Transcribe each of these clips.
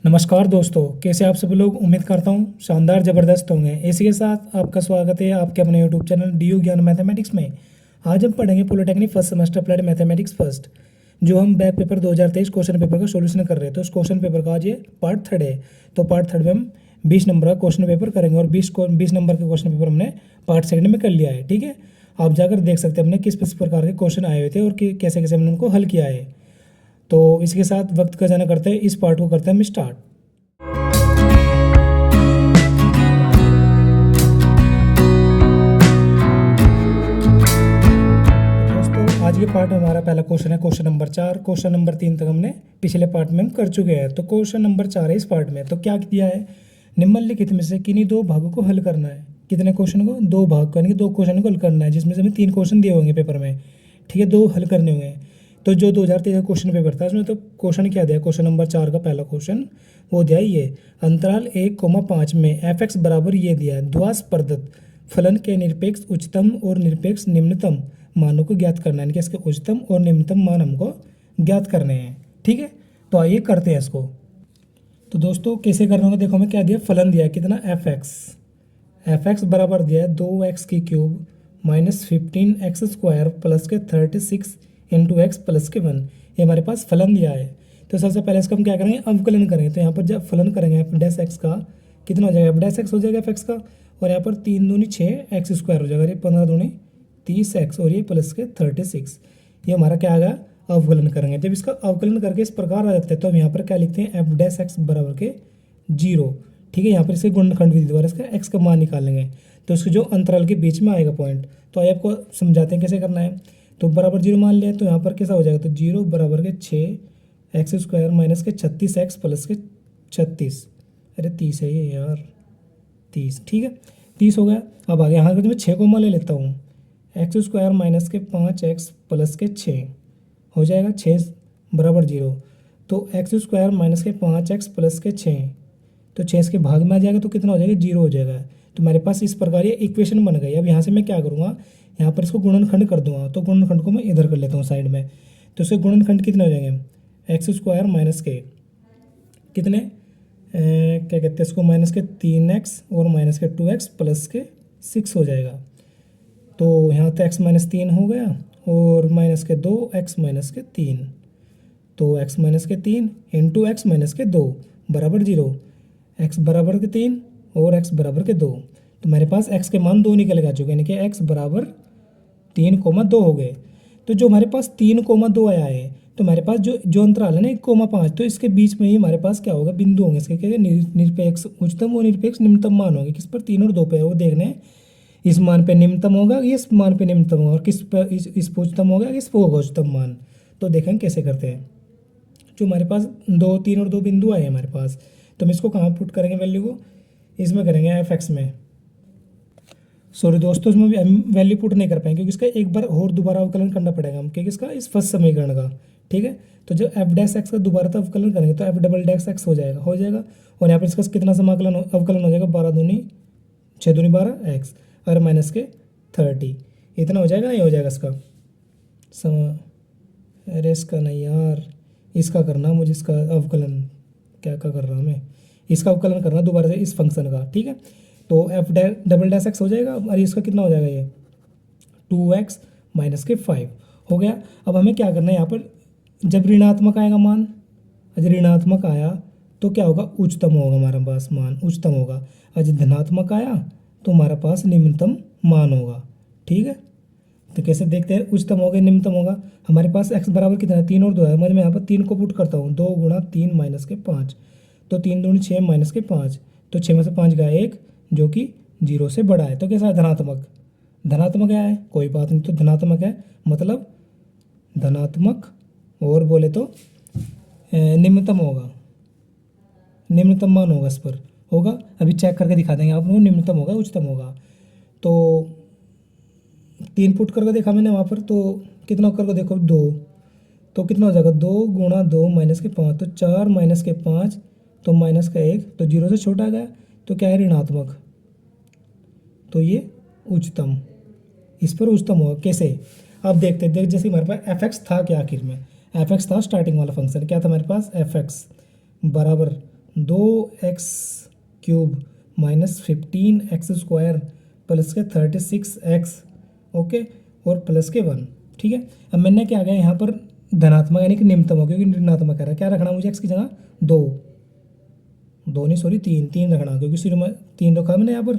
नमस्कार दोस्तों, कैसे आप सभी लोग। उम्मीद करता हूँ शानदार ज़बरदस्त होंगे। इसी के साथ आपका स्वागत है आपके अपने यूट्यूब चैनल DU ज्ञान मैथमेटिक्स में। आज हम पढ़ेंगे polytechnic first semester applied mathematics first, जो हम बैक पेपर 2023 क्वेश्चन पेपर का सॉल्यूशन कर रहे हैं। तो उस क्वेश्चन पेपर का आज ये पार्ट थर्ड है। तो पार्ट थर्ड में हम 20 नंबर का क्वेश्चन पेपर करेंगे और 20 नंबर का क्वेश्चन पेपर हमने पार्ट सेकंड में कर लिया है। ठीक है, आप जाकर देख सकते हैं हमने किस किस प्रकार के क्वेश्चन आए हुए थे और कैसे कैसे हमने उनको हल किया है। तो इसके साथ वक्त का जाना करते हैं, इस पार्ट को करते हैं हम स्टार्ट। आज के पार्ट में हमारा पहला क्वेश्चन है क्वेश्चन नंबर 4। क्वेश्चन नंबर 3 तक हमने पिछले पार्ट में हम कर चुके हैं। तो क्वेश्चन नंबर 4 है इस पार्ट में। तो क्या दिया है, निम्नलिखित में से किन्हीं दो भागों को हल करना है। कितने क्वेश्चन को, दो भाग यानी कि दो क्वेश्चन को हल करना है, जिसमें से हमें 3 क्वेश्चन दिए होंगे पेपर में। ठीक है, दो हल करने होंगे। तो जो 2023 क्वेश्चन पेपर था उसमें तो क्वेश्चन क्या दिया, क्वेश्चन नंबर 4 का पहला क्वेश्चन वो दिया ये, अंतराल 1,5 में f(x) बराबर ये दिया है, द्वास प्रदत्त फलन के निरपेक्ष उच्चतम और निरपेक्ष निम्नतम मानों को ज्ञात करना है। यानी कि इसके उच्चतम और निम्नतम मान हमको ज्ञात करने हैं। ठीक है, तो आइए करते हैं इसको। तो दोस्तों कैसे करना होगा, देखो हमें क्या दिया, फलन दिया है कितना, f(x) बराबर दिया है 2x³ माइनस 15x² प्लस के 36 इंटू एक्स प्लस के 1। ये हमारे पास फलन दिया है। तो सबसे पहले इसका हम क्या करेंगे, अवकलन करेंगे। तो यहाँ पर जब फलन करेंगे f' का कितना हो जाएगा, f' हो जाएगा f(x) का, और यहाँ पर 3 दूनी 6 x² हो जाएगा, ये 15 दूनी 30x और ये प्लस के 36। ये हमारा क्या आ गया, अवकलन करेंगे। जब इसका अवकलन करके इस प्रकार आ जाता है तो हम यहाँ पर क्या लिखते हैं, f' बराबर के 0। ठीक है, यहाँ पर इसके गुणनखंड विधि द्वारा इसका x का मान निकालेंगे। तो इसके जो अंतराल के बीच में आएगा पॉइंट, तो आइए आपको समझाते हैं कैसे करना है। तो बराबर 0 मान लिया, तो यहाँ पर कैसा हो जाएगा, तो 0 बराबर के 6x² माइनस के 36x प्लस के 36, अरे 30 है ये यार, 30। ठीक है, 30 हो गया। अब आगे यहाँ पर मैं 6 को मान ले लेता हूँ, x² माइनस के 5x प्लस के 6 हो जाएगा, 6 बराबर 0। तो x² माइनस के 5x प्लस के 6, तो 6 इसके भाग में आ जाएगा तो कितना हो जाएगा, 0 हो जाएगा। तो मेरे पास इस प्रकार ये इक्वेशन बन गई। अब यहाँ से मैं क्या करूँगा, यहाँ पर इसको गुणनखंड कर दूंगा। तो गुणनखंड को मैं इधर कर लेता हूँ साइड में। तो इसके गुणनखंड कितने हो जाएंगे, x² माइनस के कितने क्या कहते हैं इसको, माइनस के 3x और माइनस के 2x प्लस के 6 हो जाएगा। तो यहाँ तो x माइनस 3 हो गया और माइनस के 2 x माइनस के 3, तो x माइनस के 3 इंटू x माइनस के 2 बराबर 0, x बराबर के 3 और x बराबर के 2। तो मेरे पास x के मान 2 निकल आ चुके हैं, यानी कि x बराबर 3,2 हो गए। तो जो हमारे पास 3,2 आया है, तो हमारे पास जो अंतराल है ना 1,5, तो इसके बीच में ही हमारे पास क्या होगा, बिंदु होंगे इसके, क्या निरपेक्ष उच्चतम और निरपेक्ष निम्नतम मान होंगे। किस पर, 3 और 2 पे, वो देखना है इस मान पे निम्नतम होगा, इस मान पे निम्नतम होगा, और किस पर इस पे उच्चतम होगा, इस पे होगा उच्चतम मान। तो देखेंगे कैसे करते हैं। जो हमारे पास 2, 3 और 2 बिंदु आए हैं हमारे पास, तो हम इसको कहाँ पुट करेंगे, वैल्यू को इसमें करेंगे f(x) में। सॉरी दोस्तों, इसमें भी हम वैल्यू पुट नहीं कर पाएंगे क्योंकि इसका एक बार और दोबारा अवकलन करना पड़ेगा हम, क्योंकि इसका इस फर्स्ट समीकरण का। ठीक है, तो जब f' का दोबारा तो अवकलन करेंगे तो f"x हो जाएगा। और यहाँ पर इसका कितना समाकलन अवकलन हो जाएगा, 12 दूनी 6 दूनी 12 x और माइनस के 30, इतना हो जाएगा, नहीं हो जाएगा इसका अरे इसका नहीं यार, इसका करना मुझे, इसका अवकलन क्या कर रहा हूँ मैं, इसका अवकलन करना दोबारा से इस फंक्शन का। ठीक है, तो f"x हो जाएगा और इसका कितना हो जाएगा, ये 2x माइनस के 5 हो गया। अब हमें क्या करना है, यहाँ पर जब ऋणात्मक आएगा मान, जब ऋणात्मक आया तो क्या होगा, उच्चतम होगा हमारे पास मान, उच्चतम होगा। और जब धनात्मक आया तो हमारे पास निम्नतम मान होगा। ठीक है, तो कैसे देखते हैं, उच्चतम होगा निम्नतम होगा। हमारे पास x बराबर कितना है, 3 और 2 है। मैं यहाँ पर 3 को पुट करता हूँ, 2 गुणा 3 माइनस के 5, तो 3 दूनी 6 माइनस के 5, तो 6 में से 5 गया 1 जो कि 0 से बड़ा है। तो कैसा है, धनात्मक, धनात्मक है, कोई बात नहीं, तो धनात्मक है मतलब धनात्मक, और बोले तो निम्नतम होगा, निम्नतम मान होगा इस पर होगा। अभी चेक करके दिखा देंगे आप लोग, निम्नतम होगा उच्चतम होगा। तो 3 पुट करके देखा मैंने वहाँ पर, तो कितना करके देखो 2, तो कितना हो जाएगा, 2 गुणा 2 माइनस के 5, तो 4 माइनस के 5, तो माइनस का 1, तो 0 से छोटा गया, तो क्या है, ऋणात्मक। तो ये उच्चतम, इस पर उच्चतम होगा। कैसे, अब देखते हैं, जैसे हमारे पास f(x) था क्या, आखिर में f(x) था स्टार्टिंग वाला फंक्शन, क्या था हमारे पास, f(x) बराबर 2x³ माइनस 15x² प्लस के 36x, ओके, और प्लस के 1, ठीक है। अब मैंने क्या गया यहाँ पर धनात्मक यानी कि निम्नतम हो, क्योंकि ऋणात्मक कह रहा है, क्या रखना मुझे x की जगह 2 नहीं सॉरी 3 रखना, क्योंकि सिर्फ में 3 रखा मैंने यहाँ पर,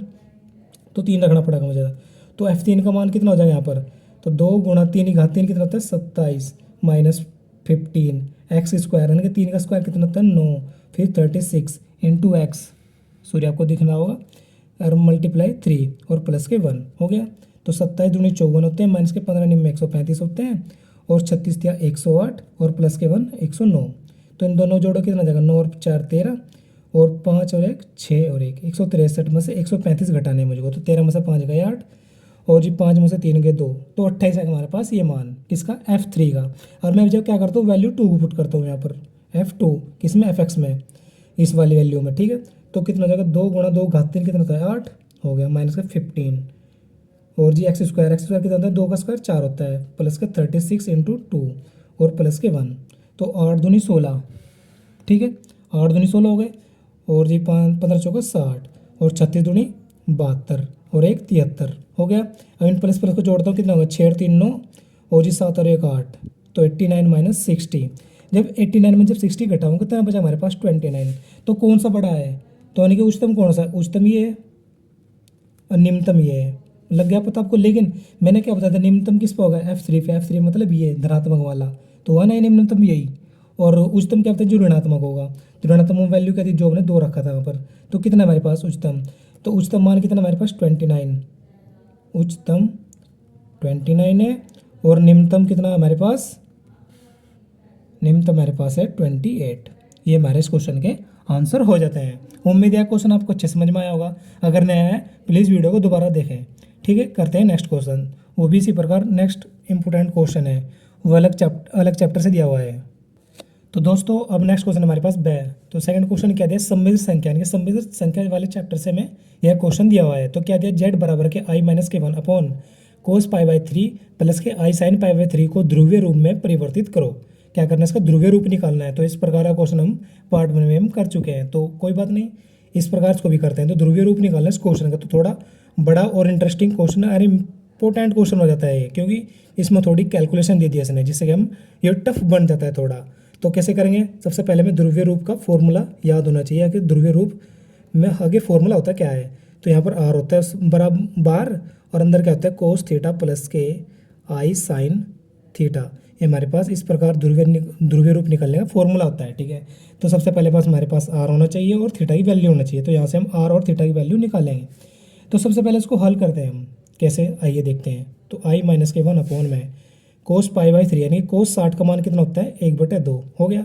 तो 3 रखना पड़ेगा मुझे। तो F3 का मान कितना हो जाएगा यहाँ पर, तो 2 गुणा 3 की घात 3 कितना होता है 27 माइनस 15x² यानी कि 3 का स्क्वायर कितना होता है 9, फिर 36 इंटू एक्स, सॉरी आपको दिखना होगा, और मल्टीप्लाई 3 और प्लस के 1 हो गया। तो 27 दूनी 54 होते हैं, माइनस के 15 निम्न 135 होते हैं, और 36 दिया 108 और प्लस के 1 109। तो इन दोनों जोड़ो कितना जाएगा 9 और 4 13, और 5 और 1 6 और 1 163 में से 135 घटाने मुझको, तो 13 में से 5 गए 8, और जी 5 में से 3 गए 2, तो 28 है हमारे पास ये मान किसका F3 का। और मैं जब क्या करता हूँ वैल्यू 2 को पुट करता हूँ यहाँ पर, F2 किस में FX में, इस वाली वैल्यू में, ठीक है। तो कितना हो जाएगा 2 गुणा 2 घात 3 कितना होता है 8 हो गया, माइनस का 15, और जी x² कितना होता है 2 का स्क्वायर 4 होता है, प्लस का 36 इंटू 2 और प्लस के 1, तो 8 दूनी 16, ठीक है, 8 दूनी 16 हो गए, और जी 15 चौका 60, और 36 दूनी 72 और 1 73 हो गया। अब इन प्लस प्लस को जोड़ता हूँ कितना होगा 6 और 3 9, और जी 7 और 1 8, तो 89 माइनस 60। जब 89 में जब 60 घटाऊंगा कितना बचा हमारे पास 29। तो कौन सा बड़ा है, तो यानी कि उच्चतम कौन सा, उच्चतम ये है और निम्नतम ये है, लग गया पता आपको। लेकिन मैंने क्या बताया था निम्नतम किस पे होगा F3 पे, F3 मतलब ये धनात्मक वाला, तो हुआ ना ये निम्नतम यही, और उच्चतम क्या होता है जो ऋणात्मक होगा, तो ऋणात्मक वैल्यू क्या थी जो हमने 2 रखा था वहाँ पर। तो कितना हमारे पास उच्चतम, तो उच्चतम मान कितना हमारे पास 29, उच्चतम 29 है, और निम्नतम कितना हमारे पास, निम्नतम हमारे पास है 28। ये हमारे इस क्वेश्चन के आंसर हो जाते हैं। उम्मीद है क्वेश्चन आपको अच्छे समझ में आया होगा, अगर नया है प्लीज़ वीडियो को दोबारा देखें, ठीक है। करते हैं नेक्स्ट क्वेश्चन, वो भी इसी प्रकार नेक्स्ट इंपॉर्टेंट क्वेश्चन है, वो अलग चैप्टर से दिया हुआ है। तो दोस्तों अब नेक्स्ट क्वेश्चन हमारे पास ब, तो सेकंड क्वेश्चन क्या दिया सम्मिलित संख्या, यानी कि सम्मिलित संख्या वाले चैप्टर से में यह क्वेश्चन दिया हुआ है। तो क्या दिया z बराबर के i माइनस के 1 अपॉन कोस π/3 प्लस के i साइन π/3 को ध्रुवीय रूप में परिवर्तित करो। क्या करना है, इसका ध्रुवीय रूप निकालना है। तो इस प्रकार का क्वेश्चन हम पार्ट 1 में हम कर चुके हैं, तो कोई बात नहीं, इस प्रकार इसको भी करते हैं। तो ध्रुवीय रूप निकालना है इस क्वेश्चन का, तो थोड़ा बड़ा और इंटरेस्टिंग क्वेश्चन है, इंपॉर्टेंट क्वेश्चन हो जाता है ये, क्योंकि इसमें थोड़ी कैलकुलेशन दे दिया इसने, जिससे कि हम ये टफ बन जाता है थोड़ा। तो कैसे करेंगे, सबसे पहले में ध्रुवीय रूप का फॉर्मूला याद होना चाहिए कि ध्रुवीय रूप में आगे फॉर्मूला होता क्या है। तो यहाँ पर आर होता है बराबर, और अंदर क्या होता है कोस थीटा प्लस के आई साइन थीटा। ये हमारे पास इस प्रकार ध्रुवीय रूप निकलने का फॉर्मूला होता है, ठीक है। तो सबसे पहले पास हमारे पास आर होना चाहिए और थीटा की वैल्यू होना चाहिए, तो यहाँ से हम आर और थीटा की वैल्यू निकालेंगे। तो सबसे पहले इसको हल करते हैं हम, कैसे आइए देखते हैं। तो आई माइनस के 1 अपॉन में कोस π/3 यानी कोस 60 का मान कितना होता है 1/2 हो गया,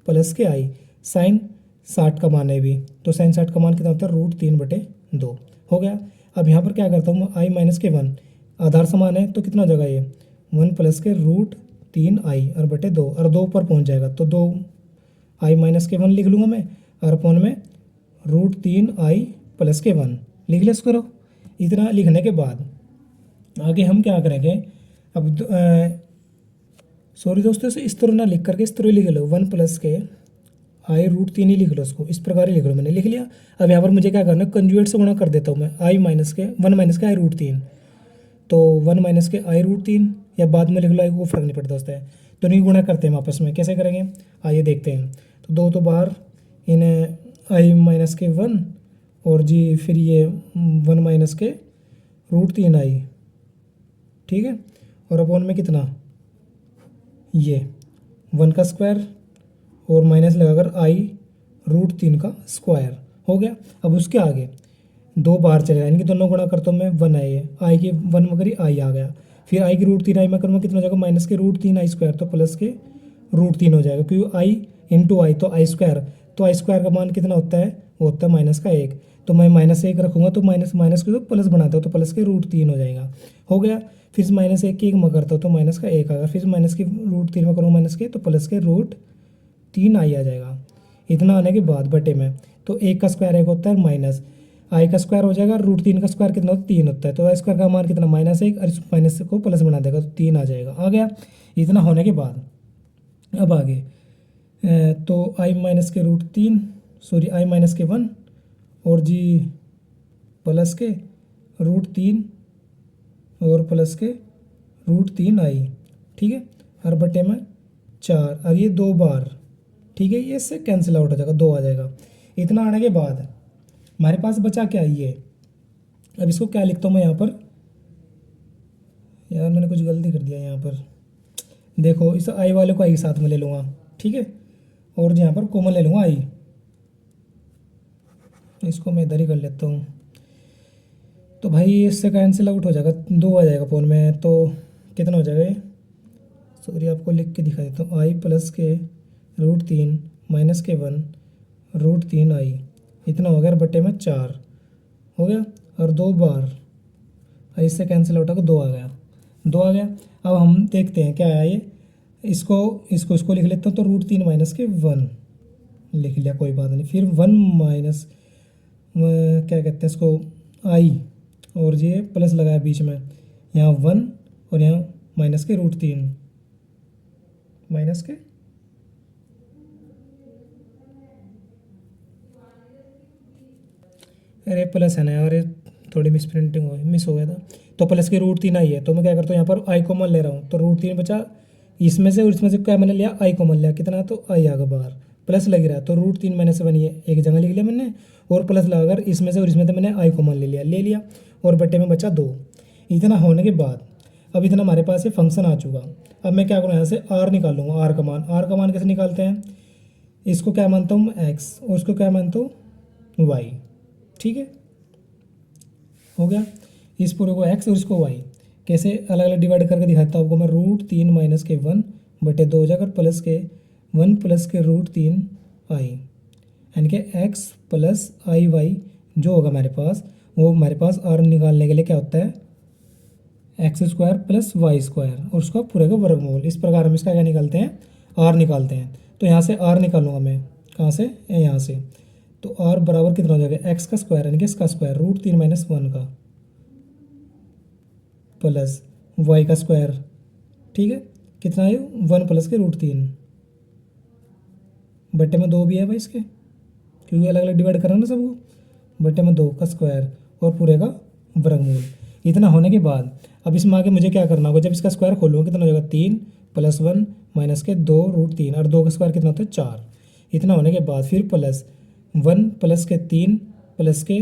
प्लस के आई साइन 60 का मान है भी, तो साइन 60 का मान कितना होता है √3/2 हो गया। अब यहाँ पर क्या करता हूँ आई माइनस के 1 आधार समान है, तो कितना हो जाएगा ये 1 प्लस के √3i और बटे 2, और 2 पर पहुँच जाएगा, तो 2 आई माइनस के 1 लिख लूँगा मैं, और अपॉन में √3i प्लस के 1 लिख लेस करो। इतना लिखने के बाद आगे हम क्या करेंगे, अब सॉरी दोस्तों इस तरह ना लिख करके इस तरह लिख लो 1 प्लस के आई √3 ही लिख लो उसको, इस प्रकार ही लिख लो, मैंने लिख लिया। अब यहाँ पर मुझे क्या करना है कंजुगेट से गुणा कर देता हूँ मैं, आई माइनस के 1 माइनस के आई √3, तो 1 माइनस के आई √3 या बाद में लिख लो, वो फर्क नहीं पड़ता उससे। तो नहीं गुणा करते हैं आपस में, कैसे करेंगे आइए देखते हैं। तो 2 तो बाहर, इन आई माइनस के 1 और जी फिर ये 1 माइनस के √3i, ठीक है, और अपॉन में कितना ये 1 का स्क्वायर और माइनस लगाकर आई √3 का स्क्वायर हो गया। अब उसके आगे 2 बाहर चले जाए, इनकी दोनों गुणा करता हूँ मैं 1 आई है, आई के 1 में करी आई आ गया, फिर आई की √3i में करूँगा कितना हो जाएगा माइनस के √3i², तो प्लस के √3 हो जाएगा, क्योंकि आई इंटू आई तो आई स्क्वायर, तो आई स्क्वायर का मान कितना होता है वो होता है माइनस का 1, तो मैं -1 रखूँगा तो माइनस के तो प्लस बनाता हूँ, तो प्लस के √3 हो जाएगा हो गया। फिर -1 की 1 में करता हूँ तो माइनस का 1 आएगा, फिर माइनस के √3 में करूँगा माइनस के, तो प्लस के √3i आ जाएगा। इतना आने के बाद बटे में, तो 1 का स्क्वायर एक होता है माइनस आई का स्क्वायर हो जाएगा, √3 का स्क्वायर कितना होता है 3 होता है, तो आई स्क्वायर का मान कितना -1 और इस माइनस को प्लस बना देगा तो 3 आ जाएगा, आ गया। इतना होने के बाद अब आगे तो आई माइनस के √3 सॉरी आई माइनस के 1 और जी प्लस के √3 और प्लस के √3i, ठीक है, और बटे में 4, और ये 2 बार, ठीक है, ये इससे कैंसिल आउट हो जाएगा, 2 आ जाएगा। इतना आने के बाद हमारे पास बचा क्या, ये। अब इसको क्या लिखता हूँ मैं यहाँ पर, यार मैंने कुछ गलती कर दिया यहाँ पर, देखो इस आई वाले को आई साथ में ले लूँगा, ठीक है, और यहाँ पर कॉमन ले लूँगा आई, इसको मैं इधर ही कर लेता हूँ। तो भाई इससे कैंसिल आउट हो जाएगा, 2 आ जाएगा फोन में, तो कितना हो जाएगा ये, सॉरी आपको लिख के दिखा देता हूँ, आई प्लस के √3 माइनस के 1 √3i, इतना हो गया, बटे में 4 हो गया, और 2 बार, और इससे कैंसिल आउट होगा, 2 आ गया, 2 आ गया। अब हम देखते हैं क्या आया ये, इसको लिख लेता हूँ, तो √3 माइनस के 1 लिख लिया, कोई बात नहीं। फिर 1 माइनस क्या कहते हैं इसको, आई, और ये प्लस लगाया बीच में, यहाँ 1 और यहाँ माइनस के √3 माइनस के, अरे प्लस है ना यार, थोड़ी मिस हो गया था, तो प्लस के √3 आई है, तो मैं क्या करता हूँ यहाँ पर आई कॉमन ले रहा हूँ, तो √3 बचा इसमें से, और इसमें से क्या मैंने लिया, आई कॉमन लिया, कितना, तो आई आ गया बाहर, प्लस लग रहा है, तो √3 माइनस 1 ये एक जगह लिख लिया मैंने, और प्लस लगाकर इसमें से और इसमें से मैंने आई कॉमन ले लिया, और बटे में बचा 2। इतना होने के बाद अब इतना हमारे पास ये फंक्शन आ चुका। अब मैं क्या करूँ, यहाँ से आर निकालूंगा, आर का मान कैसे निकालते हैं, इसको क्या मानता हूँ मैं एक्स, और उसको क्या मानता हूँ वाई, ठीक है, हो गया। इस पूरे को एक्स और इसको वाई, कैसे अलग अलग डिवाइड करके दिखाता हूँ आपको मैं, √3 माइनस के 1 बटे 2 हो जाकर प्लस के 1 प्लस के √3i, यानी कि एक्स प्लस आई वाई जो होगा हमारे पास, वो हमारे पास आर निकालने के लिए क्या होता है, x² प्लस y², और उसका पूरे का वर्गमूल। इस प्रकार हम इसका क्या निकालते हैं, आर निकालते हैं। तो यहाँ से आर निकालूंगा मैं, कहाँ से, यहाँ से, तो आर बराबर कितना हो जाएगा, एक्स का स्क्वायर यानी कि इसका स्क्वायर √3 माइनस 1 का प्लस वाई का स्क्वायर, ठीक है, कितना है 1 प्लस के √3 बटे में 2 भी है भाई इसके, क्योंकि अलग अलग डिवाइड करना ना सबको, बटे में 2 का स्क्वायर और पूरे का वर्गमूल। इतना होने के बाद अब इसमें आगे मुझे क्या करना होगा, जब इसका स्क्वायर खोलूँगा कितना हो जाएगा, 3 प्लस 1 माइनस के 2 √3, और 2 का स्क्वायर कितना होता है 4। इतना होने के बाद फिर प्लस 1 प्लस के 3 प्लस के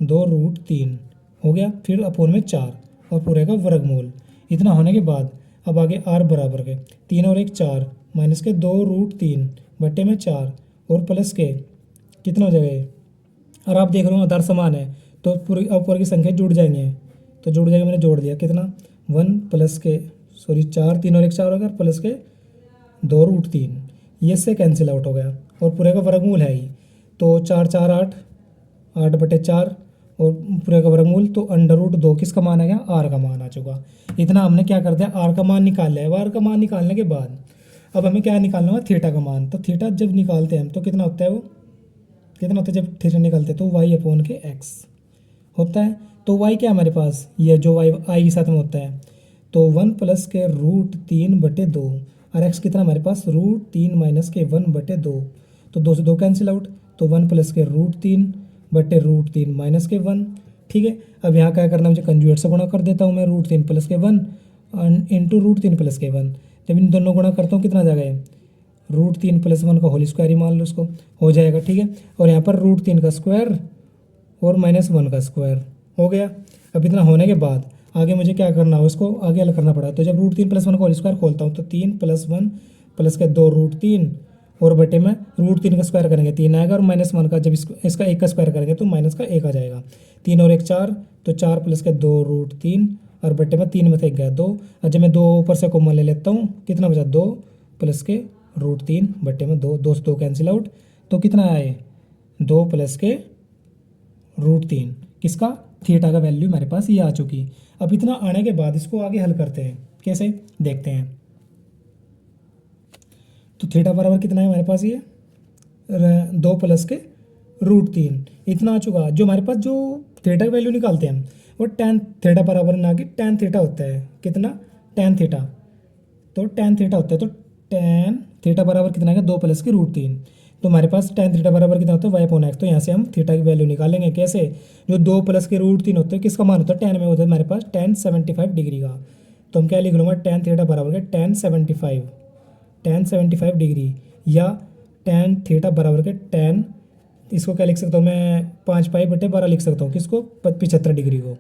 2 √3 हो गया, फिर अपोन में 4 और पूरे का वर्गमूल। इतना होने के बाद अब आगे आर बराबर के 3 और 1 4 माइनस के 2 √3 बटे में 4 और प्लस के कितना हो जाएगा, और आप देख रहे हो आधार समान है, तो पूरी ऊपर की संख्या जुड़ जाएंगे, तो जुड़ जाएगा, मैंने जोड़ दिया, कितना 1 प्लस के 4 3 और 1 4 हो गया, प्लस के 2 √3, ये से कैंसिल आउट हो गया, और पूरे का वर्गमूल है ही, तो 4 4 8 8 बटे 4 और पूरे का वर्गमूल, तो √2 किसका मान आ गया, आर का मान आ चुका। इतना हमने क्या कर दिया, आर का मान निकाल लिया। आर का मान निकालने के बाद अब हमें क्या निकालना होगा, थीटा का मान। तो थीटा जब निकालते हैं हम, तो कितना होता है, वो कितना होता है जब थीटा निकालते हैं, तो वाई अपोन के एक्स होता है। तो वाई क्या हमारे पास, ये जो वाई आई के साथ में होता है, तो 1 प्लस के √3 बटे 2, और एक्स कितना हमारे पास √3 माइनस के 1 बटे 2, तो 2 से 2 कैंसिल आउट, तो 1 प्लस के √3 बटे √3 माइनस के 1, ठीक है। अब यहाँ क्या करना, मुझे कंजुगेट से गुणा कर देता हूँ मैं, √3 प्लस के 1 इंटू √3 प्लस के 1, जब इन दोनों गुणा करता हूँ कितना आ जाएगा, √3 प्लस 1 का होल स्क्वायर ही मान लो उसको, हो जाएगा, ठीक है। और यहाँ पर √3 का स्क्वायर और -1 का स्क्वायर हो गया। अब इतना होने के बाद आगे मुझे क्या करना हो, इसको आगे हल करना पड़ा। तो जब √3 प्लस 1 का होल स्क्वायर खोलता हूँ, तो 3 प्लस 1 प्लस के 2 √3 और बटे में √3 का स्क्वायर करेंगे 3 आएगा, और -1 का जब इसका 1 का स्क्वायर करेंगे तो माइनस का 1 आ जाएगा। 3 और 1 4, तो 4 प्लस के 2 √3 और बटे में 3 में से 1 गया 2, और जब मैं 2 ऊपर से कॉमन ले लेता हूँ, कितना बचा 2 प्लस के √3 बटे में 2, 2 से 2 कैंसिल आउट, तो कितना आए 2 प्लस के √3, किसका, थीटा का वैल्यू हमारे पास ये आ चुकी। अब इतना आने के बाद इसको आगे हल करते हैं, कैसे देखते हैं। तो थीटा बराबर कितना है हमारे पास, ये 2 प्लस के √3 इतना आ चुका। जो हमारे पास जो थीटा की वैल्यू निकालते हैं वो tan थीटा बराबर ना कि tan थीटा होता है, कितना tan थीटा, तो tan थीटा होता है, तो tan थीटा बराबर कितना है 2 प्लस के √3। तो हमारे पास tan थीटा बराबर कितना होता है y अपॉन एक्स। तो यहाँ से हम थीटा की वैल्यू निकालेंगे कैसे, जो 2 प्लस के रूट 3 होते हैं किसका मान होता है, tan में होता है हमारे पास tan 75 डिग्री का। तो हम क्या लिख लूँगा, tan थीटा बराबर के tan 75 डिग्री, या tan थीटा बराबर के tan, इसको क्या लिख सकता हूँ मैं, 5π/12 लिख सकता हूँ, किसको, 75 डिग्री को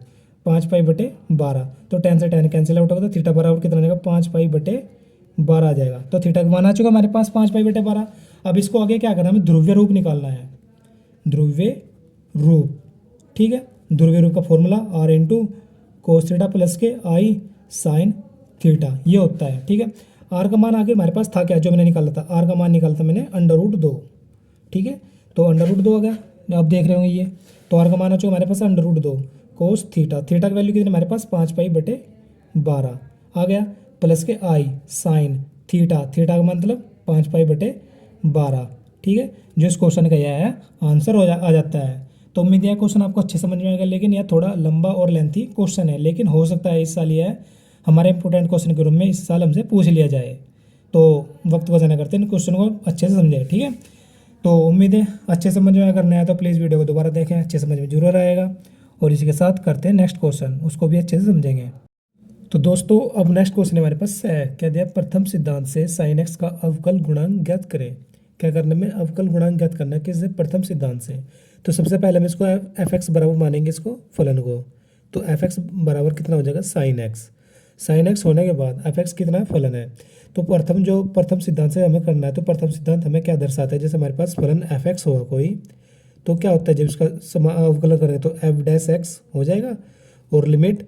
5π/12। तो tan से tan कैंसिल आउट होगा, तो थीटा बराबर कितना आ जाएगा, 5π/12 आ जाएगा। तो थीटा का मान आ चुका हमारे पास 5π/12। अब इसको आगे क्या करना है, हमें ध्रुवीय रूप निकालना है, ध्रुवीय रूप, ठीक है। ध्रुवीय रूप का formula r into cos theta plus के आई साइन थीटा, ये होता है, ठीक है। आर का मान आगे हमारे पास था क्या, जो मैंने निकाला था, आर का मान निकाला था मैंने √2, ठीक है। तो √2 आ गया, आप देख रहे होंगे ये। तो आर का मान आ चुका हमारे पास √2 कोस थीटा, थीटा की वैल्यू कितनी हमारे पास 5π/12 आ गया, प्लस के आई साइन थीटा, थीटा का मतलब 5π/12, ठीक है। जो इस क्वेश्चन का यह है आंसर आ जाता है। तो उम्मीद है क्वेश्चन आपको अच्छे समझ में आएगा, लेकिन यह थोड़ा लंबा और लेंथी क्वेश्चन है, लेकिन हो सकता है इस साल यह हमारे इंपोर्टेंट क्वेश्चन के रूप में इस साल हमसे पूछ लिया जाए। तो वक्त को जाना करते हैं, क्वेश्चन को अच्छे से समझें, ठीक है। तो उम्मीद है अच्छे समझ में अगर नया तो प्लीज़ वीडियो को दोबारा देखें, अच्छे समझ में जरूर आएगा। और इसी के साथ करते हैं नेक्स्ट क्वेश्चन, उसको भी अच्छे से समझेंगे। तो दोस्तों अब नेक्स्ट क्वेश्चन हमारे पास है, क्या दिया, प्रथम सिद्धांत से sin x का अवकल गुणांक ज्ञात करें। क्या करना में अवकल गुणांक ज्ञात करना है, किससे, प्रथम सिद्धांत से। तो सबसे पहले हम इसको f(x) बराबर मानेंगे, इसको फलन को। तो f(x) बराबर कितना हो जाएगा, sin x। sin x होने के बाद f(x) कितना फलन है। तो प्रथम सिद्धांत से हमें करना है, तो प्रथम सिद्धांत हमें क्या दर्शाता है, जैसे हमारे पास फलन f(x) होगा कोई, तो क्या होता है जब इसका अवकलन करेंगे तो f'(x) हो जाएगा, और लिमिट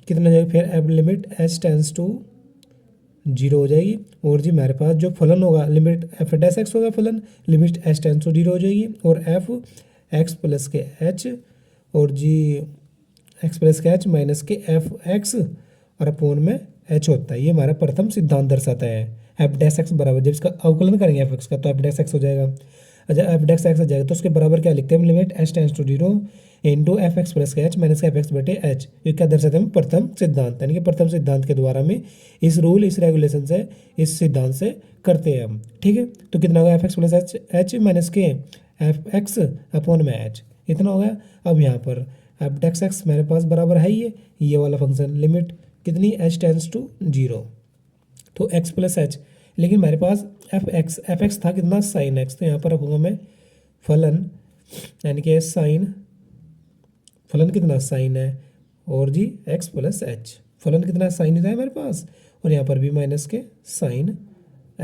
कितना हो जाएगा, फिर f limit h tends to 0 हो जाएगी। और जी हमारे पास जो फलन होगा, लिमिट f'(x) होगा फलन, लिमिट h टेंस टू 0 हो जाएगी, और f(x) प्लस के h, और जी x प्लस के h माइनस के f(x) और अपोन में h होता है। ये हमारा प्रथम सिद्धांत दर्शाता है। f'(x) बराबर, जब इसका अवकलन करेंगे f(x) का, तो f'(x) हो जाएगा। अच्छा f'(x) आ जाएगा तो उसके बराबर क्या लिखते हैं हम, limit h tends to 0 into f(x) plus के h माइनस के f(x)/h। ये क्या दर्शाते हैं हम, प्रथम सिद्धांत, यानी कि प्रथम सिद्धांत के द्वारा में इस रूल, इस रेगुलेशन से, इस सिद्धांत से करते हैं हम, ठीक है। तो कितना होगा, f(x) प्लस h माइनस के f(x) अपॉन में h, इतना हो गया। अब यहाँ पर f'(x) मेरे पास बराबर है ये वाला फंक्शन, लिमिट कितनी, h टेंस टू 0, तो x प्लस h, लेकिन मेरे पास f(x) था कितना, sin x। तो यहाँ पर रखूँगा मैं फलन, यानी कि फलन कितना, sin है, और जी x प्लस h, फलन कितना sin है हमारे पास, और यहाँ पर भी माइनस के sin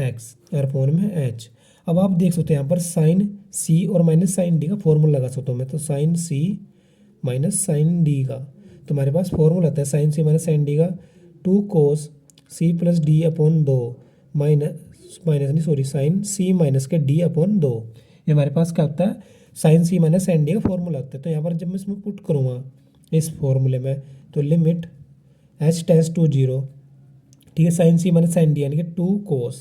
x और अपोन में h। अब आप देख सकते हैं यहाँ पर sin c और माइनस sin d का फॉर्मूला लगा सकता हूँ मैं, तो sin c minus sin d का, तो हमारे पास फॉर्मूला आता है sin c minus sin d का 2 cos c plus d upon 2 sin c minus के d अपॉन 2। ये हमारे पास क्या होता है, sin c minus sin d का फॉर्मूला होता है। तो यहाँ पर जब मैं इसमें पुट करूँगा इस फॉर्मूले में, तो लिमिट h टेंस टू 0, ठीक है, sin c minus sin d यानी कि 2 cos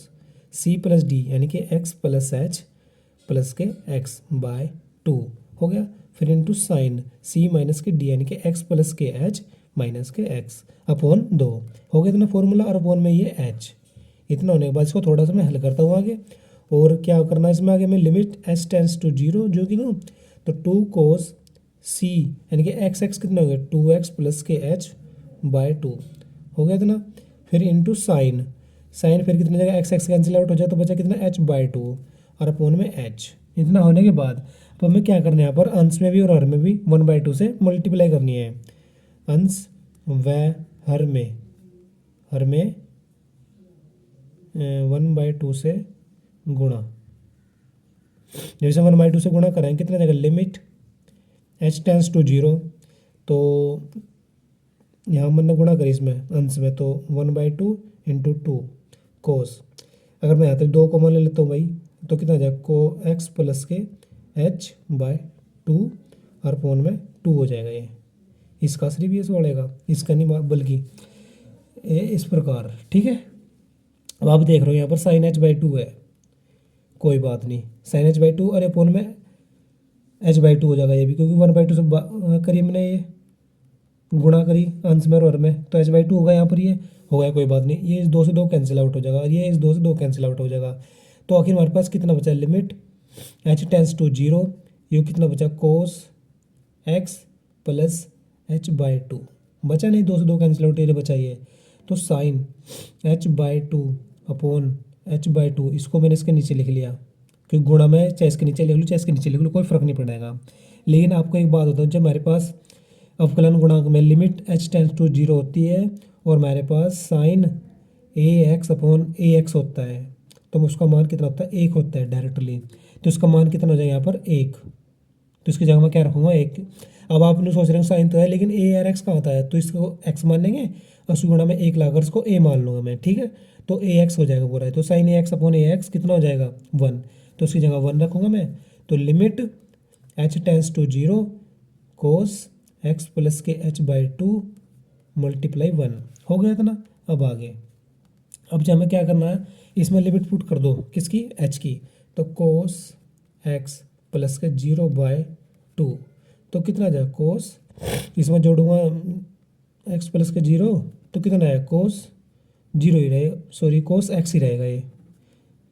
c प्लस d यानी कि x प्लस h प्लस के x/2 हो गया, फिर इंटू साइन c माइनस के d यानी कि x प्लस के h माइनस के x अपॉन 2 हो गया इतना फॉर्मूला, और अपॉन में ये h। इतना होने के बाद इसको थोड़ा सा मैं हल करता हूँ आगे, और क्या करना है इसमें आगे में, लिमिट h टेंस टू 0 जो कि ना, तो 2 cos c यानी कि x कितना हो गया, 2x प्लस के h/2 हो गया इतना, फिर इंटू साइन फिर कितना जाएगा, x कैंसिल आउट हो जाए तो बचा कितना, h/2 और अपोन में h। इतना होने के बाद अब हमें क्या करना है, यहाँ पर अंश में भी और हर में भी 1/2 से मल्टीप्लाई करनी है, अंश व हर में 1/2 से गुणा, जैसे 1/2 से गुणा करेंगे कितना जाएगा, लिमिट h टेंस टू 0, तो यहाँ मैंने गुणा करी इसमें अंश में, तो 1/2 इंटू 2 कोस, अगर मैं यहाँ तक 2 कॉमन ले लेता हूँ भाई, तो कितना जाएगा, को x प्लस के h/2 और अपोन में 2 हो जाएगा। ये इसका CBS बढ़ेगा, इसका नहीं बल्कि इस प्रकार, ठीक है। अब आप देख रहे हो यहाँ पर sin h/2 है, कोई बात नहीं, sin h/2 और अपोन में h/2 हो जाएगा ये भी, क्योंकि 1/2 से करी हमने ये गुणा करी अंश में और हर में, तो h/2 होगा यहाँ पर, ये हो गया, कोई बात नहीं, ये इस 2 से 2 कैंसिल आउट हो जाएगा, और ये इस 2 से 2 कैंसिल आउट हो जाएगा। तो आखिर हमारे पास कितना बचा, limit h tends to zero, ये कितना बचा cos x plus h by two, बचा नहीं, 2 से 2 कैंसिल आउट, ये बचा ये। तो sine h by two upon h by two, इसको मैंने इसके नीचे लिख लिया, क्योंकि गुणा में चाहे इसके नीचे लिख लूँ चाहे इसके नीचे लिख लूँ, कोई फ़र्क नहीं पड़ेगा। लेकिन आपको एक बात होता है, जब हमारे पास अवकलन गुणांक में limit h tends to zero होती है और हमारे पास sine a x upon a x होता है, तो उसका मान कितना होता है, 1 होता है डायरेक्टली। तो इसका मान कितना हो जाएगा यहाँ पर 1, तो इसकी जगह मैं क्या रखूँगा 1। अब आप लोग सोच रहे हैं साइन तो है लेकिन ए और एक्स कहाँ होता है, तो इसको एक्स मान लेंगे और उसकी गुणा में 1 लाकर इसको ए मान लूँगा मैं, ठीक है। तो ए एक्स हो जाएगा पूरा है, तो sign a x upon a x कितना हो जाएगा 1, तो उसकी जगह 1 रखूँगा मैं। तो limit h tends to zero cos x plus के एच बाई टू मल्टीप्लाई 1 हो गया था ना। अब आगे, अब जब हमें क्या करना है, इसमें लिमिट पुट कर दो किसकी, एच की, तो कोस एक्स प्लस के 0 बाय 2, तो कितना आ जाएगा कोस, इसमें जोड़ूंगा एक्स प्लस के 0, तो कितना आएगा कोस 0 ही रहेगा, सॉरी कोस एक्स ही रहेगा, ये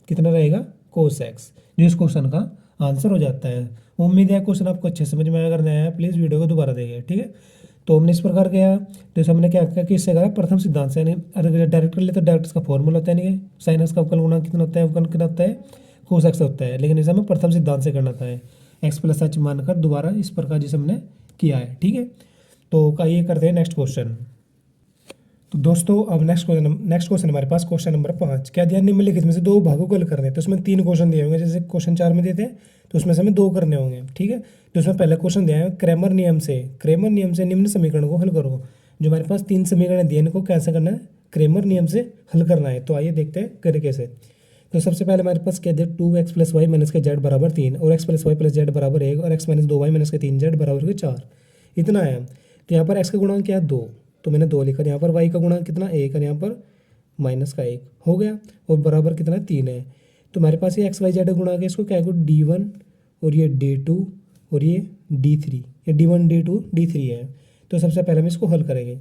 कितना रहेगा कोस एक्स, जो इस क्वेश्चन का आंसर हो जाता है। उम्मीद है क्वेश्चन आपको अच्छे समझ में आया, अगर नया है प्लीज़ वीडियो को दोबारा देखिए, ठीक है। तो हमने इस प्रकार किया, तो इसे हमने क्या किया कि इससे कहा प्रथम सिद्धांत से, यानी अगर डायरेक्ट कर ले तो डायरेक्ट इसका फॉर्मूला होता है, नहीं साइन एक्स का अवकलन गुणांक कितना होता है, अवकलन कितना होता है कोस एक्स होता है, लेकिन इसे हमें प्रथम सिद्धांत से करना था, एक्स प्लस एच मानकर दोबारा इस प्रकार जिसे हमने किया है, ठीक है। तो आइए करते हैं नेक्स्ट क्वेश्चन। तो दोस्तों अब नेक्स्ट क्वेश्चन हमारे पास क्वेश्चन नंबर 5, क्या दिया, निम्नलिखित में से 2 भागों को हल करने हैं। तो उसमें 3 क्वेश्चन दिए होंगे, जैसे क्वेश्चन 4 में देते हैं तो उसमें से हमें 2 करने होंगे, ठीक है। तो उसमें पहला क्वेश्चन दिया है क्रैमर नियम से निम्न समीकरण को हल करो। जो हमारे पास 3 समीकरण दिए, इनको कैसे करना है, क्रैमर नियम से हल करना है। तो आइए देखते हैं करे कैसे। तो सबसे पहले हमारे पास क्या दिया, 2x प्लस वाई माइनस के जेड बराबर 3 और x plus y plus z बराबर 1 और x माइनस 2y माइनस के 3 जेड बराबर 4, इतना है। तो यहाँ पर x का गुणांक क्या है 2, तो मैंने 2 लिखा, यहाँ पर y का गुणांक कितना 1 और यहाँ पर माइनस का 1 हो गया, और बराबर कितना 3 है। तो हमारे पास ये एक्स वाई जेड गुणांक है, इसको क्या है D1 और ये D2 और ये D3, ये D1 D2 D3 है। तो सबसे पहले हम इसको हल करेंगे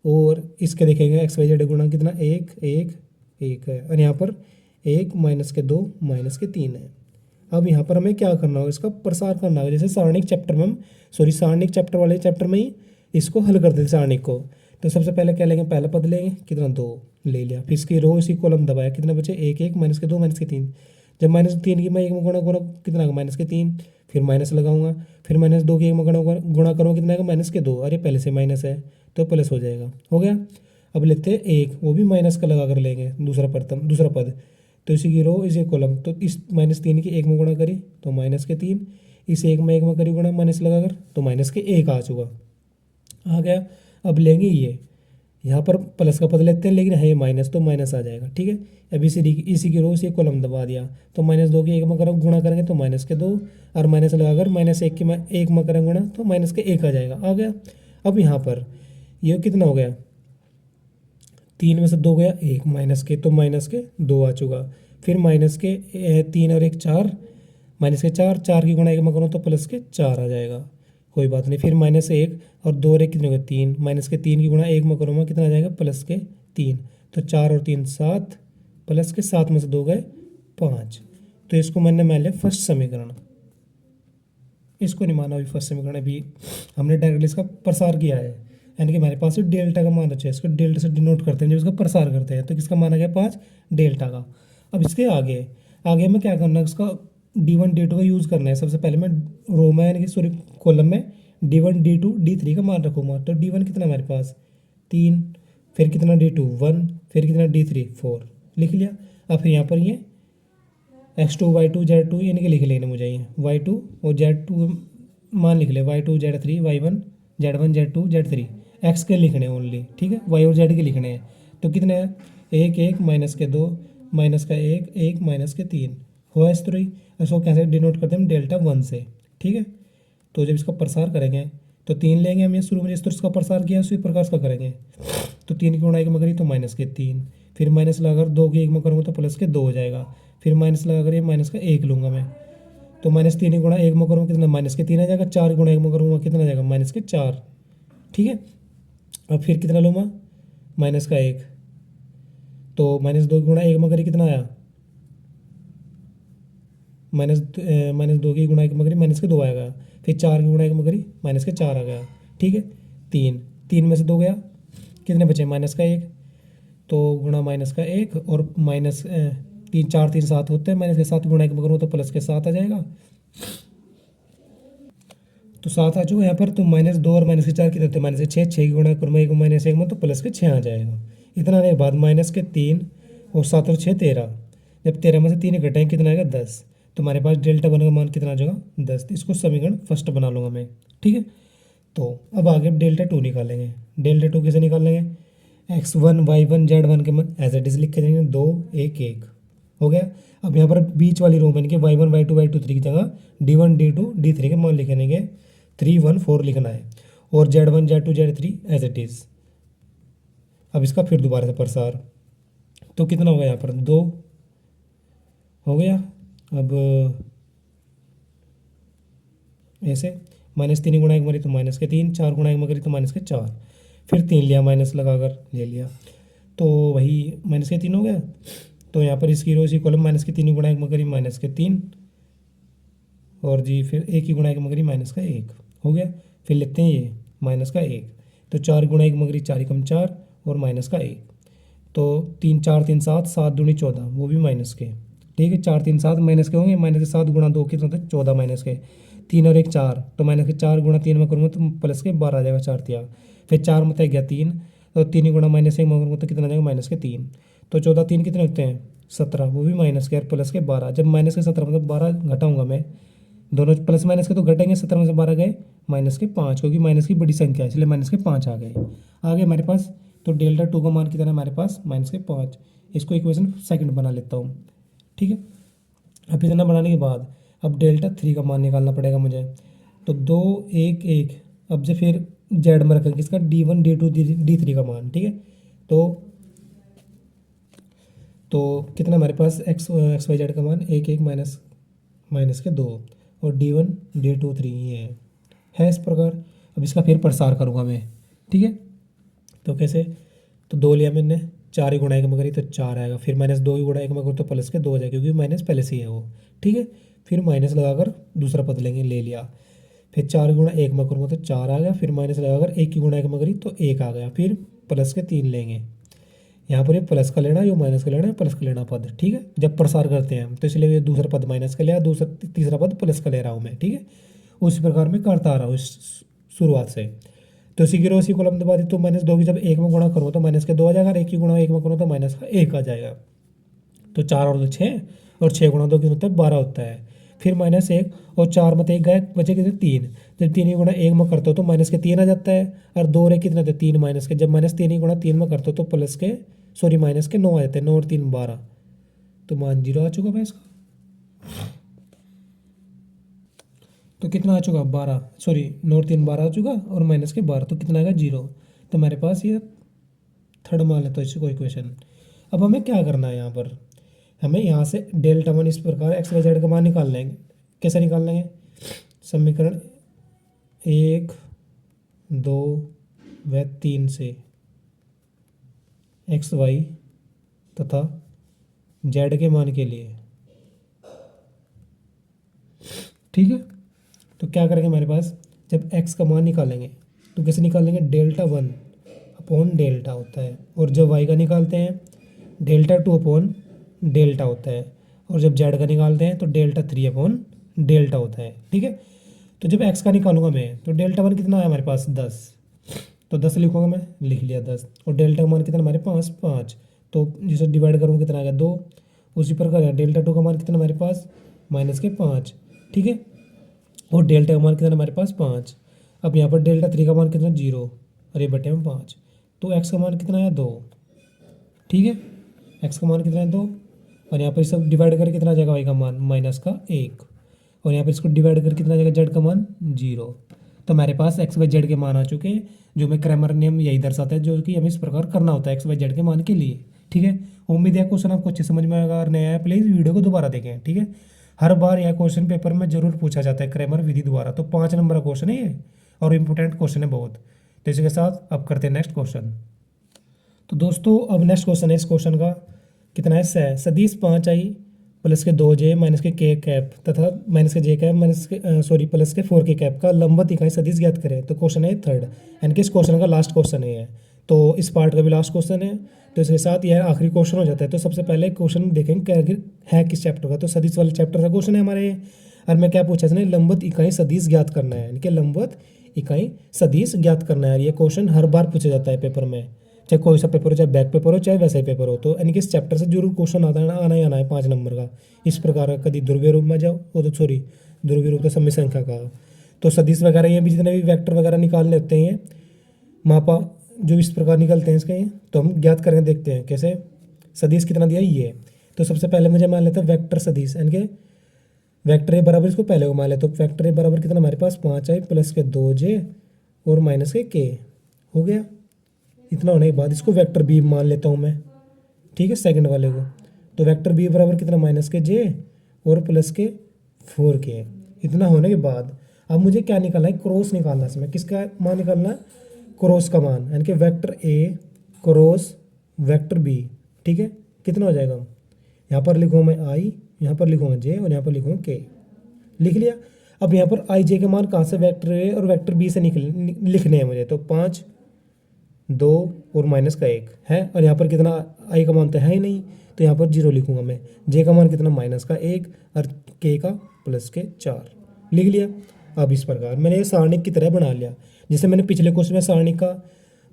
और इसके देखेंगे एक्स वाई जेड गुणांक कितना 1 1 1 है, और यहाँ पर 1 माइनस के 2 माइनस के 3 है। अब यहाँ पर हमें क्या करना होगा, इसका प्रसार करना होगा, जैसे सारणिक चैप्टर में हम सारणिक चैप्टर वाले चैप्टर में ही इसको हल करते थे सारणिक को। तो सबसे पहले क्या लेंगे, पहला पद लेंगे, कितना 2 ले लिया, फिर इसकी रो इसी कॉलम दबाया, कितना बचे 1 1 माइनस के 2 माइनस के 3। जब माइनस 3 की मैं 1 में गुणा गुणा कितना आएगा माइनस के 3, फिर माइनस लगाऊंगा, फिर माइनस 2 की 1 में गुणा करूँगा कितना आएगा माइनस के 2, अरे पहले से माइनस है तो प्लस हो जाएगा, हो गया। अब लेते हैं 1, वो भी माइनस का लगा कर लेंगे, दूसरा पद, तो इसी की रो इसी कॉलम, तो इस माइनस 3 की 1 में गुणा करी तो माइनस के 3, इस 1 में करी गुणा माइनस लगा कर तो माइनस के 1 आ चुका, आ गया। अब लेंगे ये, यहाँ पर प्लस का पद लेते हैं लेकिन है ये माइनस, तो माइनस आ जाएगा, ठीक है। अब इसी की रो इसी कॉलम दबा दिया, तो माइनस 2 की 1 में करें गुणा करेंगे तो माइनस के 2, और माइनस लगाकर माइनस 1 की 1 में करें गुणा तो माइनस के 1 आ जाएगा, आ गया। अब यहाँ पर ये कितना हो गया, 3 में से 2 गया 1 माइनस के, तो माइनस के 2 आ चुका, फिर माइनस के 3 और 1 4, माइनस के 4 की गुणा 1 में करूँ तो प्लस के 4 आ जाएगा, कोई बात नहीं। फिर माइनस 1 और 2 और 1 कितने हो गए 3, माइनस के 3 की गुणा 1 में करूँगा कितना आ जाएगा प्लस के 3, तो 4 और 3 7, प्लस के 7 में से 2 गए 5। तो इसको मैंने मान लिया फर्स्ट समीकरण, इसको नहीं माना अभी फर्स्ट समीकरण, अभी हमने डायरेक्टली इसका प्रसार किया है, यानी कि हमारे पास डेल्टा का मान अच्छा है, इसको डेल्टा से डिनोट करते हैं जब इसका प्रसार करते हैं, तो किसका माना गया 5 डेल्टा का। अब इसके आगे आगे में क्या करना है, इसका D1 D2 का यूज़ करना है। सबसे पहले मैं रो में यानी कि सॉरी कॉलम में D1 D2 D3 का मान रखूँगा, तो D1 कितना हमारे पास 3, फिर कितना D2 1, फिर कितना D3 4 लिख लिया। अब फिर यहाँ पर ये x2 y2 z2 इनके लिख लेने मुझे, ये y2 और z2 मान लिख ले, y2 z3 y1 z1 z2 z3 x के लिखने हैं ओनली, ठीक है, y और z के लिखने हैं। तो कितने हैं 1 1 माइनस के 2 माइनस का 1 1 माइनस के 3 हुआ इस तरह ही। इसको कैसे डिनोट करते हैं हम डेल्टा 1 से, ठीक है। तो जब इसका प्रसार करेंगे तो 3 लेंगे हम, ये शुरू में जिस तरह इसका प्रसार किया उसी प्रकार इसका करेंगे, तो 3 की गुणा 1 में करी तो माइनस के 3, फिर माइनस लगाकर 2 की 1 में करूँगा तो प्लस के 2 हो जाएगा, फिर माइनस लगाकर ये माइनस का 1 लूँगा मैं, तो माइनस 3 की गुणा 1 में करूँगा कितना माइनस के 3 आ जाएगा, 4 गुणा 1 में करूँगा कितना आ जाएगा माइनस के 4, ठीक है। अब फिर कितना लूँगा माइनस का 1, तो माइनस 2 की गुणा 1 में करी कितना आया -2 की गुणा 1 में करी -2 आएगा, फिर 4 की गुणा 1 में करी -4 आ गया, ठीक है। 3 में से 2 गया, कितने बचे -1, तो गुणा -1 और -3 4 3 7 होते हैं, -7 गुणा 1 में करूँ तो +7 आ जाएगा, तो 7 आ चुका यहाँ पर। तो -2 और -4 कितने होते हैं -6, 6 की गुणा करूँ 1 में तो +6 आ जाएगा। इतना आने के बाद -3 और 7 और 6 13, जब 13 में से 3 घटाएं कितना आएगा 10, तो हमारे पास डेल्टा 1 का मान कितना आ जाएगा 10। इसको समीकरण फर्स्ट बना लूँगा मैं, ठीक है। तो अब आगे डेल्टा 2 निकालेंगे। डेल्टा 2 कैसे निकालेंगे, x1 y1 z1 के मान एज इट इज लिख के जाएंगे, 2 1 1 हो गया। अब यहाँ पर बीच वाली रो बन के y1 y2 y2 3 की जगह d1 d2 d3 के मान लिखने के 3 1 4 लिखना है, और z1 z2 z3 as it is. अब इसका फिर दोबारा से प्रसार, तो कितना होगा यहाँ पर 2 हो गया। अब ऐसे -3 गुणा 1 मरी तो -3, 4 गुणा 1 में करी तो -4, फिर 3 लिया माइनस लगाकर ले लिया, तो वही -3 हो गया। तो यहाँ पर इसकी रो इसी कॉलम -3 गुणा 1 में करी -3, और जी फिर 1 की गुणा 1 में करी -1 हो गया। फिर लिखते हैं ये -1, तो 4 गुणा 1 में करी 4 एकम 4 और -1, तो 3 4 3 7, 7 दूनी 14, वो भी माइनस के, ठीक है। 4 3 7 माइनस के होंगे, -7 गुणा 2 कितना होता है 14 माइनस के, 3 और 1 4, तो -4 गुणा 3 में करूँगा तो +12 आ जाएगा, 4 तिया, फिर 4 में गया 3, तो 3 गुणा -1 में करूँगा तो कितना आ जाएगा -3, तो 14 3 कितने होते हैं 17, वो भी माइनस के और +12। जब -17 मतलब 12 घटाऊंगा मैं, दोनों प्लस माइनस के तो घटेंगे, 17 में से 12 गए -5, क्योंकि माइनस की बड़ी संख्या है इसलिए -5 आ गए। आगे हमारे पास तो डेल्टा 2 का मान कितना है हमारे पास -5। इसको इक्वेशन सेकंड बना लेता हूँ, ठीक है। अब इतना बनाने के बाद अब डेल्टा 3 का मान निकालना पड़ेगा मुझे, तो 2 1 1, अब से फिर जेड में रखेंगे इसका d1 d2 d3 का मान, ठीक है। तो कितना हमारे पास x y z का मान 1 1 माइनस के 2, और d1 d2 3 ये है इस प्रकार। अब इसका फिर प्रसार करूँगा मैं, ठीक है। तो कैसे, तो 2 लिया मैंने, 4 ही गुणा 1 में करी तो 4 आएगा, फिर -2 ही गुणा 1 में करूँ तो +2 आ जाएगा, क्योंकि माइनस पहले से ही है वो, ठीक है। फिर माइनस लगाकर दूसरा पद लेंगे, ले लिया, फिर 4 गुणा 1 में करूँगा तो 4 आ गया, फिर माइनस लगाकर 1 की गुणा 1 में करी तो 1 आ गया, फिर +3 लेंगे। यहाँ पर ये प्लस का लेना, ये माइनस का लेना, प्लस का लेना पद, ठीक है। जब प्रसार करते हैं हम तो इसलिए ये दूसरा पद माइनस का लिया, तीसरा पद प्लस का ले रहा हूँ मैं, ठीक है। उसी प्रकार मैं करता आ रहा हूँ इस शुरुआत से। तो इसी की रो इसी कॉलम दबा दी, तो -2 की जब 1 में गुणा करूँ तो -2 आ जाएगा, 1 की गुणा 1 में करूँ तो -1 आ जाएगा। तो 4 और 2 6, और 6 गुणा 2 कितना होता है 12 होता है, फिर -1 और 4 में 1 गए, बचे कितने 3, जब 3 की गुणा 1 में करते हो तो -3 आ जाता है, और 2 रे कितने होते हैं 3 माइनस के, जब -3 की गुणा 3 में करते हो तो माइनस के 9 आ जाते हैं, 9 और 3 12, तो मान 0 आ चुका भाई इसका। तो कितना आ चुका 12, 9 और 3 12 आ चुका, और माइनस के 12, तो कितना आएगा 0। तो हमारे पास ये थर्ड मान लेता है इसको इक्वेशन। अब हमें क्या करना है, यहाँ पर हमें यहाँ से डेल्टा 1 इस प्रकार x y z का मान निकाल लेंगे। कैसे निकाल लेंगे, समीकरण 1 2 व 3 से x y तथा z के मान के लिए, ठीक है। तो क्या करेंगे, हमारे पास जब x का मान निकालेंगे तो कैसे निकालेंगे, डेल्टा 1 अपॉन डेल्टा होता है, और जब y का निकालते हैं डेल्टा 2 अपॉन डेल्टा होता है, और जब z का निकालते हैं तो डेल्टा 3 अपॉन डेल्टा होता है, ठीक है। तो जब x का निकालूंगा मैं तो डेल्टा 1 कितना है हमारे पास 10, तो 10 लिखूंगा मैं, लिख लिया 10, और डेल्टा का मान कितना हमारे पास 5, तो जिसे डिवाइड करूँगा कितना आ गया 2। उसी प्रकार डेल्टा 2 का मान कितना हमारे पास -5, ठीक है, और डेल्टा का मान कितना हमारे पास 5। अब यहाँ पर डेल्टा 3 का मान कितना 0, और ये बटे में 5, तो x का मान कितना है 2, ठीक है। x का मान कितना है 2, और यहाँ पर सब डिवाइड करके कितना आ जाएगा y का मान -1, और यहाँ पर इसको डिवाइड करके कितना आ जाएगा z का मान 0। तो हमारे पास x y z के मान आ चुके हैं, जो मैं क्रैमर नियम यही दर्शाता है, जो कि हमें इस प्रकार करना होता है x y z के मान के लिए, ठीक है। उम्मीद है क्वेश्चन आपको अच्छे समझ में आएगा, और नया है प्लीज़ वीडियो को दोबारा देखें, ठीक है। हर बार यह क्वेश्चन पेपर में जरूर पूछा जाता है क्रैमर विधि द्वारा, तो 5 नंबर का क्वेश्चन है ये, और इम्पोर्टेंट क्वेश्चन है बहुत। तो इसी के साथ अब करते हैं नेक्स्ट क्वेश्चन। तो दोस्तों अब नेक्स्ट क्वेश्चन है, इस क्वेश्चन का कितना है सदिश 5i प्लस के 2j माइनस के k कैप तथा माइनस के j कैप माइनस के प्लस के 4k कैप का लंबवत इकाई सदिश ज्ञात करें। तो क्वेश्चन है थर्ड, यानी कि इस क्वेश्चन का लास्ट क्वेश्चन है। तो इस पार्ट का भी लास्ट क्वेश्चन है, तो इसके साथ यह आखिरी क्वेश्चन हो जाता है। तो सबसे पहले क्वेश्चन देखेंगे क्या है किस चैप्टर का, तो सदिश वाले चैप्टर का क्वेश्चन है हमारे। और मैं क्या पूछा इसने, लंबवत इकाई सदिश ज्ञात करना है, यानी कि लंबवत इकाई सदिश ज्ञात करना है। ये क्वेश्चन हर बार पूछा जाता है पेपर में, चाहे कोई सा पेपर हो, चाहे बैक पेपर हो, चाहे वैसा ही पेपर हो। तो यानी कि इस चैप्टर से जरूर क्वेश्चन आना ही आना है 5 नंबर का। इस प्रकार का कभी ध्रुवीय रूप में जाओ, वो तो सॉरी ध्रुवीय रूप तो समय संख्या का, तो सदिश वगैरह ये भी जितने भी वेक्टर वगैरह निकालने होते हैं मापा जो इस प्रकार निकलते हैं इसके, तो हम ज्ञात करके देखते हैं कैसे। सदिश कितना दिया ये, तो सबसे पहले मुझे मान लेते हैं वेक्टर सदिश, यानी कि वेक्टर ए बराबर, इसको पहले को मान लेते, तो वेक्टर ए बराबर कितना हमारे पास 5i प्लस के 2j और माइनस के k हो गया। इतना होने के बाद इसको वेक्टर बी मान लेता हूँ मैं, ठीक है, सेकंड वाले को। तो वेक्टर बी बराबर कितना, माइनस के j और प्लस के 4k। इतना होने के बाद अब मुझे क्या निकालना है, क्रॉस निकालना है इसमें। किसका मान निकालना है, क्रॉस का मान, यानी कि वेक्टर ए क्रॉस वेक्टर बी, ठीक है। कितना हो जाएगा, यहाँ पर लिखूँ मैं आई, यहाँ पर लिखूँगा जे और यहाँ पर लिखूँगा के, लिख लिया। अब यहाँ पर आई जे के मान कहाँ से, वेक्टर ए और वेक्टर बी से लिखने हैं मुझे। तो 5, 2 और माइनस का 1 है, और यहाँ पर कितना आई का मान तो है ही नहीं, तो यहाँ पर 0 लिखूँगा मैं। जे का मान कितना, माइनस का 1 और के का प्लस के 4, लिख लिया। अब इस प्रकार मैंने ये सारणिक की तरह बना लिया, जिसे मैंने पिछले क्वेश्चन में सारणिक का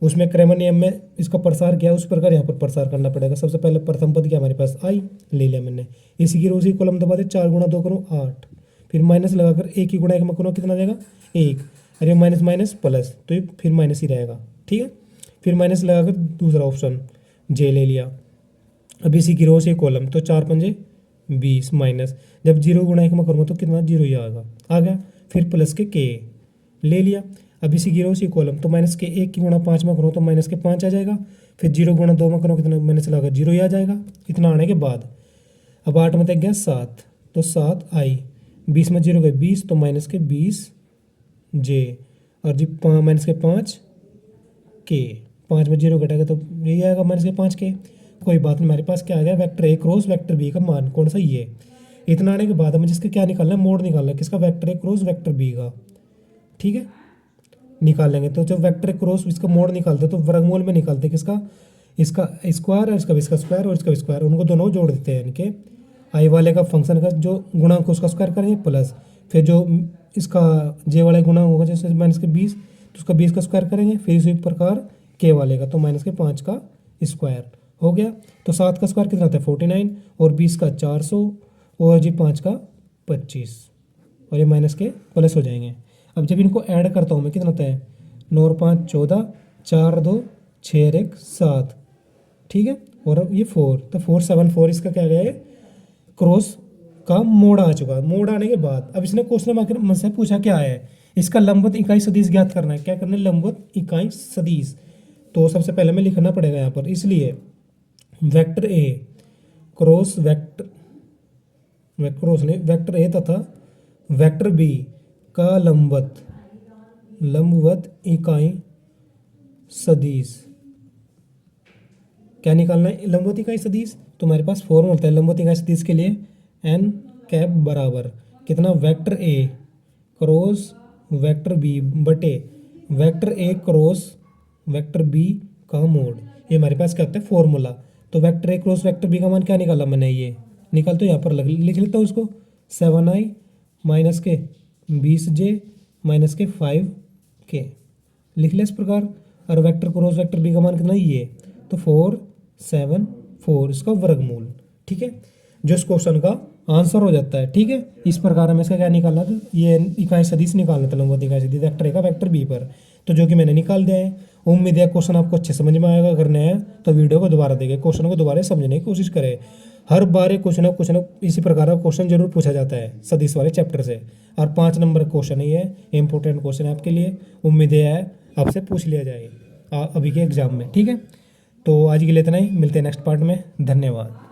उसमें क्रैमर नियम में इसका प्रसार किया, उस प्रकार यहाँ पर प्रसार करना पड़ेगा। सबसे पहले प्रथम पद क्या हमारे पास, आई ले लिया मैंने, इसी की उसी कॉलम दबा दे, 4 गुणा 2 करो 8, फिर माइनस लगाकर 1 की गुणा 1 में करो कितना आ जाएगा 1, अरे माइनस माइनस प्लस, तो ये फिर माइनस ही रहेगा, ठीक है। फिर माइनस लगाकर दूसरा ऑप्शन जे ले लिया। अब इसी की रो से कॉलम, तो 4 पंजे 20 माइनस, जब 0 गुणा 1 में करूँगा तो कितना 0 ही आ गया। फिर प्लस के ले लिया। अब इसी की रो सी कॉलम, तो माइनस के 1 की गुणा 5 में करो तो माइनस के 5 आ जाएगा। फिर 0 गुणा 2 में करो कितना, माइनस लगा 0 ही आ जाएगा। इतना आने के बाद अब 8 में तक गया 7, तो 7 आई, 20 में 0 गए 20, तो माइनस के 20 जे, और जी माइनस के 5 के, 5 में 0 घटेगा तो यही आएगा माइनस के 5 के। कोई बात नहीं, हमारे पास क्या आ गया, वेक्टर ए क्रॉस वेक्टर बी का मान कौन सा, ये। इतना आने के बाद हमें जिसका क्या निकालना है, मोड निकालना है, किसका, वेक्टर ए क्रॉस वेक्टर बी का, ठीक है, निकाल लेंगे। तो जब वेक्टर क्रॉस इसका मोड निकालते हैं तो वर्गमूल में निकालते हैं किसका, इसका स्क्वायर और इसका स्क्वायर और इसका स्क्वायर, उनको दोनों जोड़ देते हैं, यानी कि आई वाले का फंक्शन का जो गुणांक को उसका स्क्वायर करेंगे, प्लस फिर जो इसका जे वाला गुणांक होगा जैसे माइनस के 20, तो उसका 20 का स्क्वायर करेंगे, फिर इसी प्रकार के वाले का, तो माइनस के 5 का स्क्वायर हो गया। तो 7 का स्क्वायर कितना था 49, और 20 का 400, और जी 5 का 25, और ये माइनस के प्लस हो जाएंगे। अब जब इनको ऐड करता हूँ मैं कितना होता है, 9 और 5 14, 4 और 2 6 और 1 7, ठीक है, और ये 4, तो 474 इसका क्या गया है, क्रॉस का मोड़ आ चुका है। मोड़ आने के बाद अब इसने क्वेश्चन मुझसे पूछा क्या है, इसका लंबवत इकाई सदिश ज्ञात करना है। क्या करना है, लंबवत इकाई सदिश। तो सबसे पहले में लिखना पड़ेगा यहाँ पर, इसलिए vector A cross vector A तथा वेक्टर बी का लंबवत इकाई सदिश क्या निकालना है, लंबवत इकाई सदिश। तो हमारे पास फॉर्मूला होता है लंबवत इकाई सदिश के लिए, एन कैप बराबर कितना, वेक्टर ए क्रॉस वेक्टर बी बटे वेक्टर ए क्रॉस वेक्टर बी का मोड। ये हमारे पास क्या होता है फॉर्मूला। तो वेक्टर ए क्रॉस वेक्टर बी का मान क्या निकाला मैंने, ये निकाल, तो यहाँ पर लिख लेता हूँ उसको, 7i माइनस के 20j माइनस के 5k, लिख लिया इस प्रकार। और वेक्टर क्रॉस वेक्टर बी का मान कितना, ये, तो 474 इसका वर्गमूल, ठीक है, जो इस क्वेश्चन का आंसर हो जाता है, ठीक है। इस प्रकार हमें इसका क्या निकालना था, ये इकाई सदिश निकालना था, लंबवत इकाई सदिश वेक्टर ए का वेक्टर बी पर, तो जो कि मैंने निकाल दिया है। उम्मीद है क्वेश्चन आपको अच्छे समझ में आएगा। अगर नया है तो वीडियो को दोबारा देखें, क्वेश्चन को दोबारा समझने की कोशिश करें। हर बार कुछ ना इसी प्रकार का क्वेश्चन जरूर पूछा जाता है सदिश वाले चैप्टर से, और 5 नंबर क्वेश्चन ही है, इंपॉर्टेंट क्वेश्चन है आपके लिए। उम्मीद है आपसे पूछ लिया जाए अभी के एग्जाम में, ठीक है। तो आज के लिए इतना ही, मिलते हैं नेक्स्ट पार्ट में, धन्यवाद।